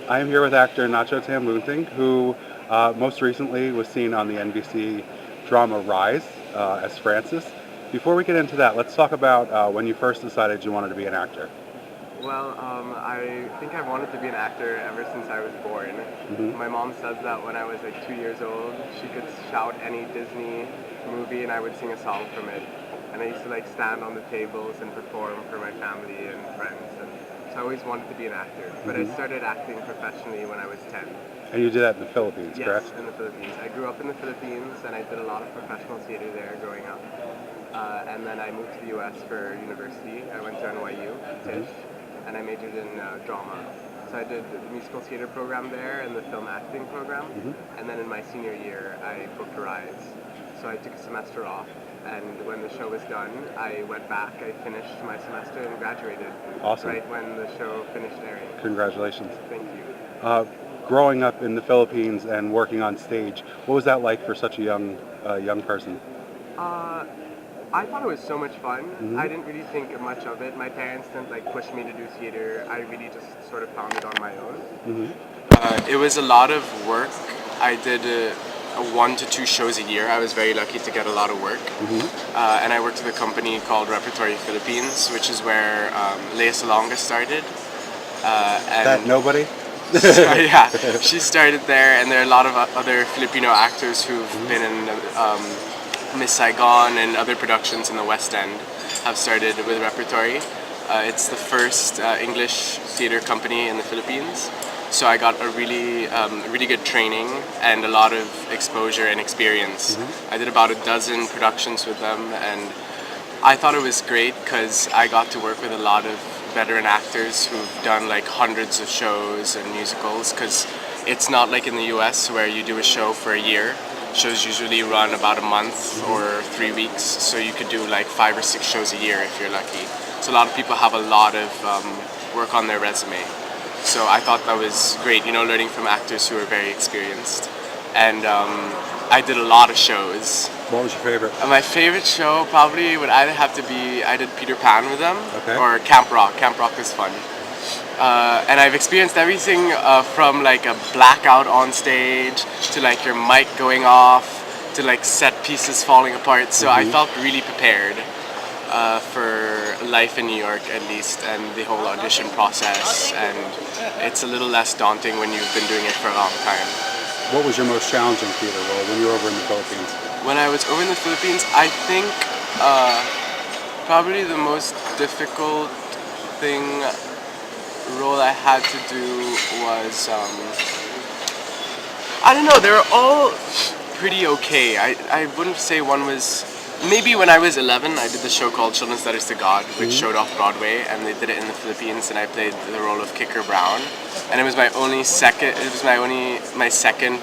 I am here with actor Nacho Tambunting, who most recently was seen on the NBC drama Rise as Francis. Before we get into that, let's talk about when you first decided you wanted to be an actor. Well, I think I've wanted to be an actor ever since I was born. Hmm. My mom says that when I was like 2 years old, she could shout any Disney movie and I would sing a song from it. And I used to like stand on the tables and perform for my family and friends. And so I always wanted to be an actor. But I Hmm. started acting professionally when I was 10. And you did that in the Philippines, Yes, correct? in the Philippines. I grew up in the Philippines and I did a lot of professional theater there growing up. And then I moved to the US for university. I went to NYU, Hmm. Tisch, and I majored in drama. So I did the musical theater program there and the film acting program. Hmm. And then in my senior year, I booked Rise. So I took a semester off. And when the show was done, I went back, I finished my semester and graduated Awesome. right when the show finished airing. Congratulations. Thank you. Uh, Growing up in the Philippines and working on stage, what was that like for such a young person? Uh, I thought it was so much fun. Hmm. I didn't really think much of it. My parents didn't like push me to do theater. I really just sort of found it on my own. Hmm. It was a lot of work. I did one to two shows a year. I was very lucky to get a lot of work. Hmm. And I worked with a company called Repertory Philippines, which is where Lea Salonga started. That And nobody? yeah, she started there, and there are a lot of other Filipino actors who've Mhm. been in Miss Saigon and other productions in the West End have started with Repertory. It's the first English theater company in the Philippines. So I got a really good training and a lot of exposure and experience. Mhm. I did about a dozen productions with them, and I thought it was great because I got to work with a lot of veteran actors who've done like hundreds of shows and musicals. Because it's not like in the U.S. where you do a show for a year. Shows usually run about a month Mhm. or 3 weeks, so you could do like 5 or 6 shows a year if you're lucky. So a lot of people have a lot of work on their resume. So I thought that was great, learning from actors who are very experienced. And I did a lot of shows. What was your favorite? My favorite show probably would either have to be I did Peter Pan with them Okay. or Camp Rock. Camp Rock was fun. And I've experienced everything from like a blackout on stage to like your mic going off to like set pieces falling apart. So I Mhm. felt really prepared for life in New York at least, and the whole audition process. And it's a little less daunting when you've been doing it for a long time. What was your most challenging theater role when you were over in the Philippines? When I was over in the Philippines, I think uh, probably the most difficult thing role I had to do was I don't know. They were all pretty okay. I wouldn't say one was. Maybe when I was 11, I did the show called Children's Letters to God, which Mhm. showed off Broadway, and they did it in the Philippines, and I played the role of Kicker Brown, and it was my only second. It was my second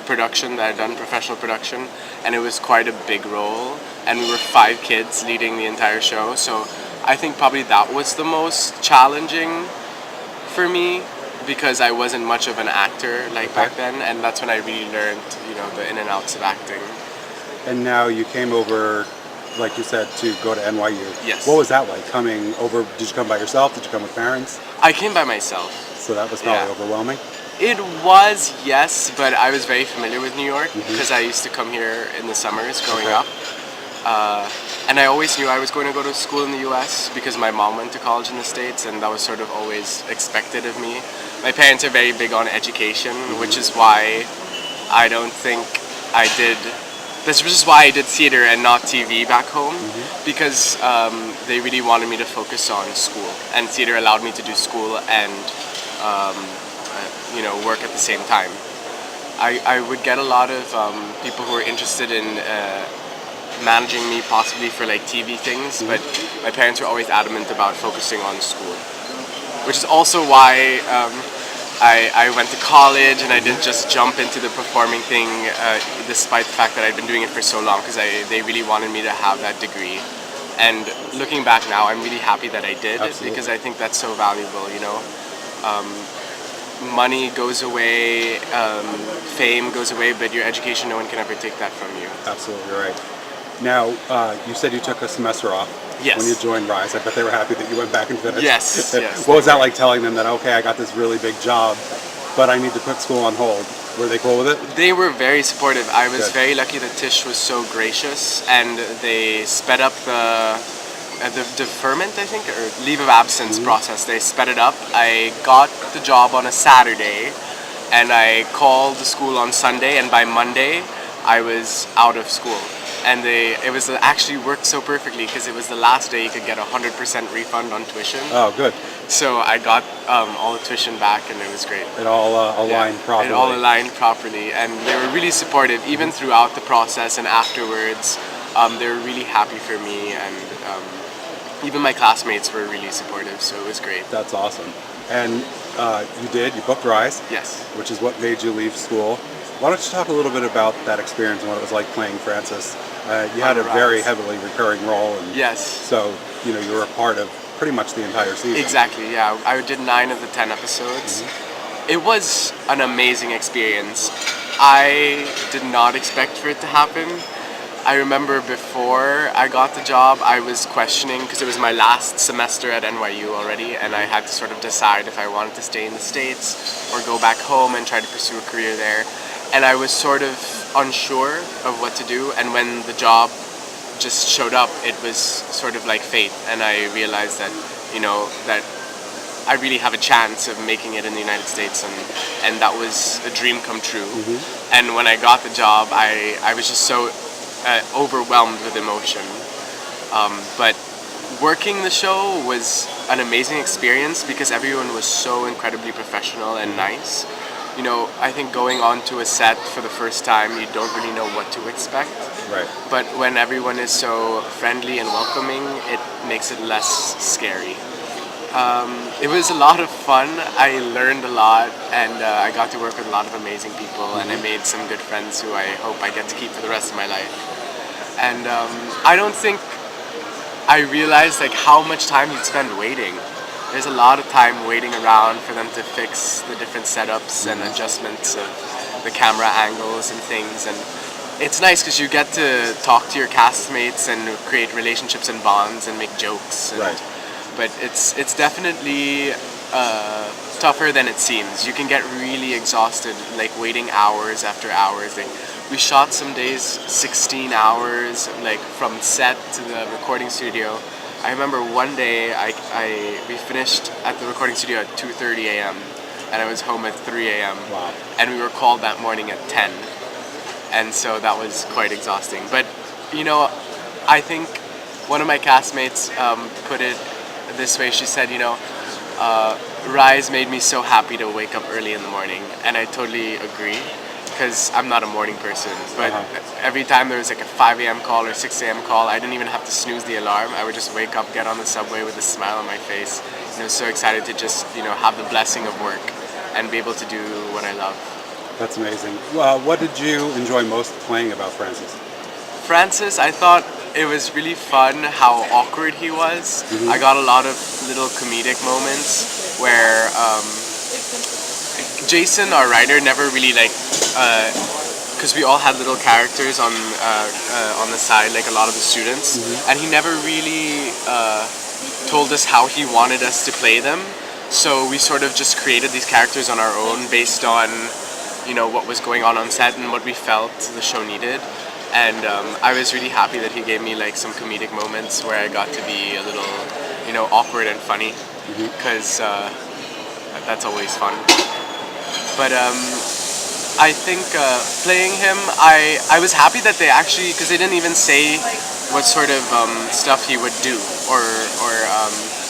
production that I'd done, professional production, and it was quite a big role, and we were 5 kids leading the entire show, so I think probably that was the most challenging for me because I wasn't much of an actor like Okay. back then, and that's when I really learned, the in and outs of acting. And now you came over, like you said, to go to NYU. Yes. What was that like coming over? Did you come by yourself? Did you come with parents? I came by myself. So that was probably Yeah. overwhelming. It was, yes, but I was very familiar with New York Mhm. because I used to come here in the summers growing Okay. up. And I always knew I was going to go to school in the US because my mom went to college in the States, and that was sort of always expected of me. My parents are very big on education, which is why I don't think I did. This was just why I did theater and not TV back home, Mhm. because they really wanted me to focus on school, and theater allowed me to do school and work at the same time. I would get a lot of people who were interested in managing me possibly for like TV things, but my parents were always adamant about focusing on school, which is also why I went to college and I didn't just jump into the performing thing despite the fact that I'd been doing it for so long, because they really wanted me to have that degree. And looking back now, I'm really happy that I did, Absolutely. because I think that's so valuable. Money goes away, fame goes away, but your education, no one can ever take that from you. Absolutely right. Now, you said you took a semester off. Yes. when you joined Rise. I bet they were happy that you went back and finished. Yes, yes, What was they that were. like telling them that, okay, I got this really big job, but I need to put school on hold? Were they cool with it? They were very supportive. I was Good. very lucky that Tish was so gracious, and they sped up the deferment, I think, or leave of absence process. They sped it up. I got the job on a Saturday, and I called the school on Sunday, and by Monday, I was out of school. And it was actually worked so perfectly because it was the last day you could get 100% refund on tuition. Oh, good. So I got all the tuition back, and it was great. It all aligned properly. It all aligned properly, and they were really supportive, even throughout the process and afterwards. They were really happy for me, and even my classmates were really supportive, so it was great. That's awesome. And you booked Rise, Yes. which is what made you leave school. Why don't you talk a little bit about that experience and what it was like playing Francis? You had a On very Rise. heavily recurring role, and Yes. so you were a part of pretty much the entire season. Exactly, yeah. I did 9 of the 10 episodes. It was an amazing experience. I did not expect for it to happen. I remember before I got the job, I was questioning, because it was my last semester at NYU already, and I had to sort of decide if I wanted to stay in the States or go back home and try to pursue a career there. And I was sort of unsure of what to do, and when the job just showed up, it was sort of like fate, and I realized that, that I really have a chance of making it in the United States, and that was a dream come true. And when I got the job, I was just so overwhelmed with emotion. But working the show was an amazing experience because everyone was so incredibly professional and nice. I think going onto a set for the first time, you don't really know what to expect. Right. But when everyone is so friendly and welcoming, it makes it less scary. It was a lot of fun. I learned a lot, and I got to work with a lot of amazing people, and I made some good friends who I hope I get to keep for the rest of my life. And I don't think I realized how much time you'd spend waiting. There's a lot of time waiting around for them to fix the different setups and adjustments of the camera angles and things, and it's nice because you get to talk to your castmates and create relationships and bonds and make jokes. And, Right. But it's definitely tougher than it seems. You can get really exhausted, waiting hours after hours. We shot some days 16 hours, from set to the recording studio. I remember one day we finished at the recording studio at 2:30 a.m. and I was home at 3 a.m. Wow. And we were called that morning at 10. And so that was quite exhausting. But, I think one of my castmates put it this way. She said, Rise made me so happy to wake up early in the morning. And I totally agree, because I'm not a morning person. But every time there was a 5 a.m. call or 6 a.m. call, I didn't even have to snooze the alarm. I would just wake up, get on the subway with a smile on my face. And I was so excited to just, have the blessing of work and be able to do what I love. That's amazing. What did you enjoy most playing about Francis? Francis, I thought it was really fun how awkward he was. I got a lot of little comedic moments where Jason, our writer, never really because we all had little characters on the side, like a lot of the students, and he never really told us how he wanted us to play them. So we sort of just created these characters on our own based on what was going on set and what we felt the show needed. And I was really happy that he gave me some comedic moments where I got to be a little awkward and funny, because that's always fun. But I think playing him, I was happy that they actually, because they didn't even say what sort of stuff he would do, or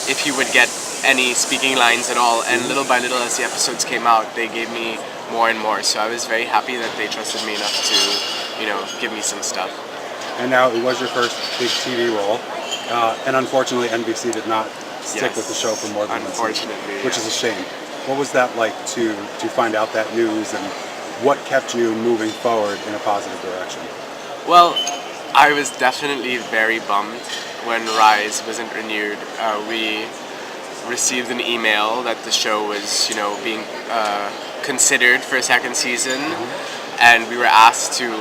if he would get any speaking lines at all. And little by little, as the episodes came out, they gave me more and more. So I was very happy that they trusted me enough to, give me some stuff. And now it was your first big TV role, and unfortunately NBC did not stick Yes. with the show for more than one season, Unfortunately, which yeah. is a shame. What was that like to find out that news, and what kept you moving forward in a positive direction? Well, I was definitely very bummed when Rise wasn't renewed. We received an email that the show was, being considered for a second season, and we were asked to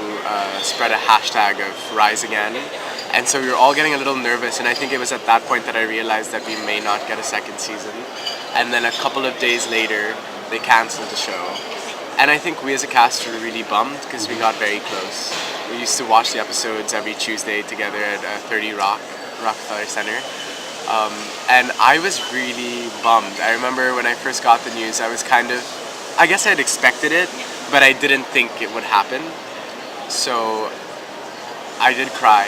spread a hashtag of Rise Again. And so we were all getting a little nervous, and I think it was at that point that I realized that we may not get a second season. And then a couple of days later, they canceled the show. And I think we as a cast were really bummed because we got very close. We used to watch the episodes every Tuesday together at 30 Rock, Rockefeller Center. And I was really bummed. I remember when I first got the news, I was I guess I'd expected it, but I didn't think it would happen. So I did cry.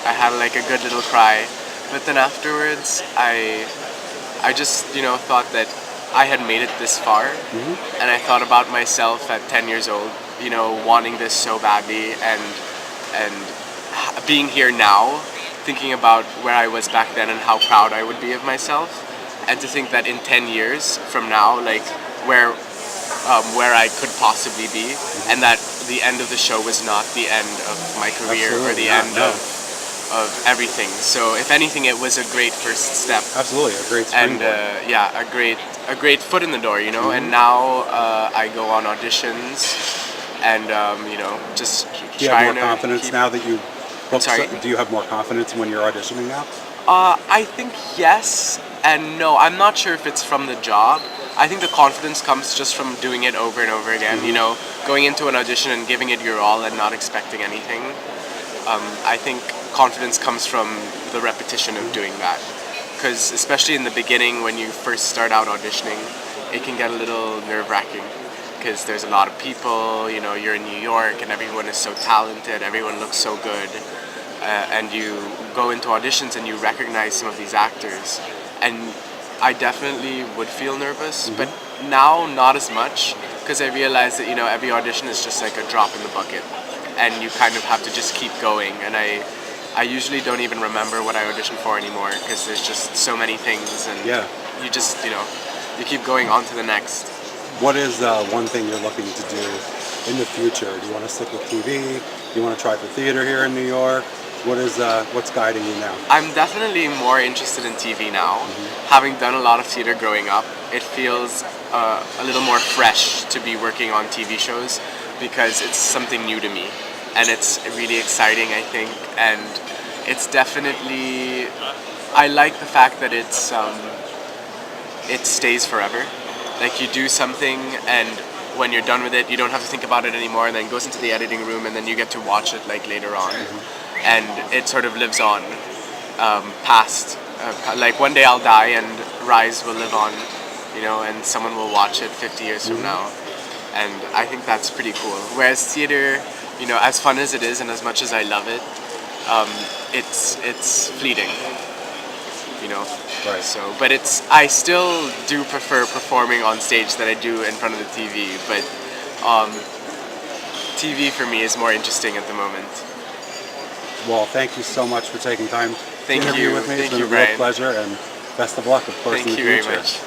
I had like a good little cry. But then afterwards, I just, thought that I had made it this far. And I thought about myself at 10 years old, wanting this so badly and being here now, thinking about where I was back then and how proud I would be of myself. And to think that in 10 years from now, like where I could possibly be, and that the end of the show was not the end of my career or the end of everything. So if anything, it was a great first step. Absolutely, a great And springboard. a great foot in the door, And now I go on auditions, and just Do you have trying more to confidence keep. now that you booked? Sorry? Do you have more confidence when you're auditioning now? I think yes and no. I'm not sure if it's from the job. I think the confidence comes just from doing it over and over again. Going into an audition and giving it your all and not expecting anything. I think confidence comes from the repetition of doing that. Because especially in the beginning, when you first start out auditioning, it can get a little nerve-wracking. Because there's a lot of people, you're in New York and everyone is so talented, everyone looks so good. And you go into auditions and you recognize some of these actors. And I definitely would feel nervous, but now not as much, because I realize that, every audition is just like a drop in the bucket. And you kind of have to just keep going. And I usually don't even remember what I auditioned for anymore, because there's just so many things. And you just, you keep going on to the next. What is one thing you're looking to do in the future? Do you want to stick with TV? Do you want to try for theater here in New York? What's guiding you now? I'm definitely more interested in TV now. Having done a lot of theater growing up, it feels a little more fresh to be working on TV shows, because it's something new to me. And it's really exciting, I think. And it's definitely, I like the fact that it stays forever. Like you do something, and when you're done with it, you don't have to think about it anymore, and then it goes into the editing room, and then you get to watch it like later on. And it sort of lives on past. Like one day I'll die and Rise will live on, and someone will watch it 50 years from now. And I think that's pretty cool. Whereas theater, as fun as it is and as much as I love it, it's fleeting. Right. So, but I still do prefer performing on stage than I do in front of the TV. But TV for me is more interesting at the moment. Well, thank you so much for taking time to Thank interview you. with me. Thank It's been you, a real Brian. pleasure, and best of luck, of course, Thank in the you very future. much.